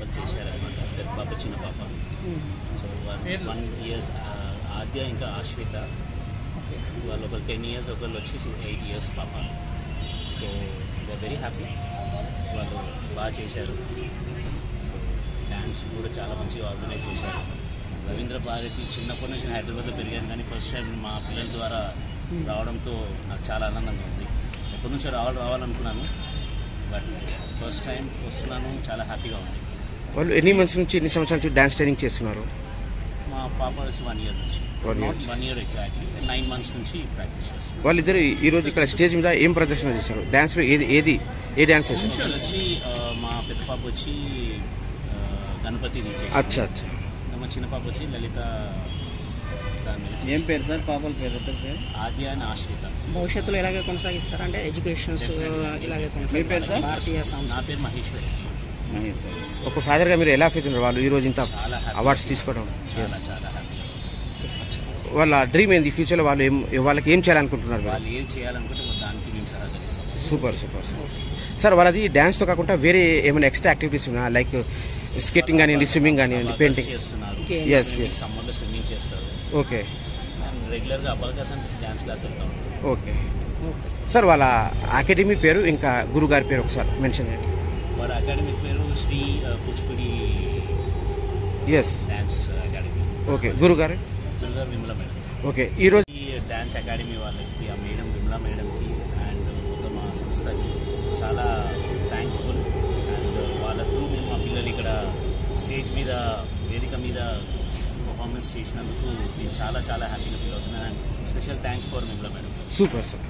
పాపలు చేశారనమాట. పెద్ద పాప చిన్న పాప. సో 1 years ఆద్య ఇంకా ఆశ్రిత, వాళ్ళు ఒకరు 10 years, ఒకళ్ళు వచ్చి 8 years పాప. సో దే వెరీ హ్యాపీ, వాళ్ళు బాగా చేశారు. డ్యాన్స్ కూడా చాలా మంచిగా ఆర్గనైజ్ చేశారు. రవీంద్ర భారతి చిన్నప్పటి నుంచి నేను హైదరాబాద్లో పెరిగాను, కానీ ఫస్ట్ టైం మా పిల్లల ద్వారా రావడంతో నాకు చాలా ఆనందంగా ఉంది. ఎప్పటి నుంచో రావాలనుకున్నాను, బట్ ఫస్ట్ టైం వస్తున్నాను, చాలా హ్యాపీగా ఉంది. వాళ్ళు ఎన్ని సంవత్సరాల నుంచి డ్యాన్స్ ట్రైనింగ్ చేస్తున్నారు? మా పాప వచ్చి 1 year నుంచి, 1 year ఎగ్జాక్ట్లీ 9 months నుంచి ప్రాక్టీస్ చేస్తున్నారు. వాళ్ళిద్దరు ఈరోజు ఇక్కడ స్టేజ్ మీద ఏం ప్రదర్శన చేశారు? డ్యాన్స్లో ఏ డ్యాన్స్ చేశారు? వచ్చి మా పెద్ద పాప వచ్చి గణపతి అచ్చా అచ్చా, మా చిన్న పాప వచ్చి లలిత. ఏం పేరు సార్ పాపల పేరు? ఆద్య అని ఆశ్రిత. భవిష్యత్తులో ఇలాగే కొనసాగిస్తారా అంటే ఎడ్యుకేషన్స్ ఇలాగే కొనసాగిస్తారు? భారతీయ నా పేరు మహేశ్వరి. ఒక ఫాదర్గా మీరు ఎలా ఫీల్ ఉన్నారు వాళ్ళు ఈరోజు ఇంత అవార్డ్స్ తీసుకోవడం? చాలా చాలా హ్యాపీ. వాళ్ళ డ్రీమ్ ఏంది ఫ్యూచర్లో? వాళ్ళకి ఏం చేయాలనుకుంటున్నారు? వాళ్ళు ఏం చేయాలనుకుంటే దానికి మేము సహకరిస్తాం. Super super sir. వాళ్ళది డ్యాన్స్తో కాకుండా వేరే ఏమైనా ఎక్స్ట్రా యాక్టివిటీస్ ఉన్నా, లైక్ స్కేటింగ్ కానివ్వండి, స్విమ్మింగ్ కానివ్వండి, పెయింటింగ్ చేస్తున్నారు? సమ్మర్లో స్విమ్మింగ్ చేస్తారు. ఓకే. రెగ్యులర్గా అబాకస్ డ్యాన్స్ క్లాస్ వెళ్తాం. Okay sir. వాళ్ళ అకాడమీ పేరు ఇంకా గురుగారి పేరు ఒకసారి మెన్షన్ చేయండి. వాళ్ళ అకాడమీ పేరు Shri Kuchipudi dance academy. Okay. గురుగారు విమలా మేడం. ఓకే. ఈరోజు ఈ డ్యాన్స్ అకాడమీ వాళ్ళకి, ఆ మేడం విమలా మేడంకి అండ్ మొత్తం మా సంస్థకి చాలా థ్యాంక్స్ఫుల్. అండ్ వాళ్ళ త్రూ మేము మా పిల్లలు ఇక్కడ స్టేజ్ మీద, వేదిక మీద పర్ఫార్మెన్స్ చేసినందుకు నేను చాలా చాలా హ్యాపీగా ఫీల్ అవుతున్నాను. And special thanks for Vimala madam. Super sir.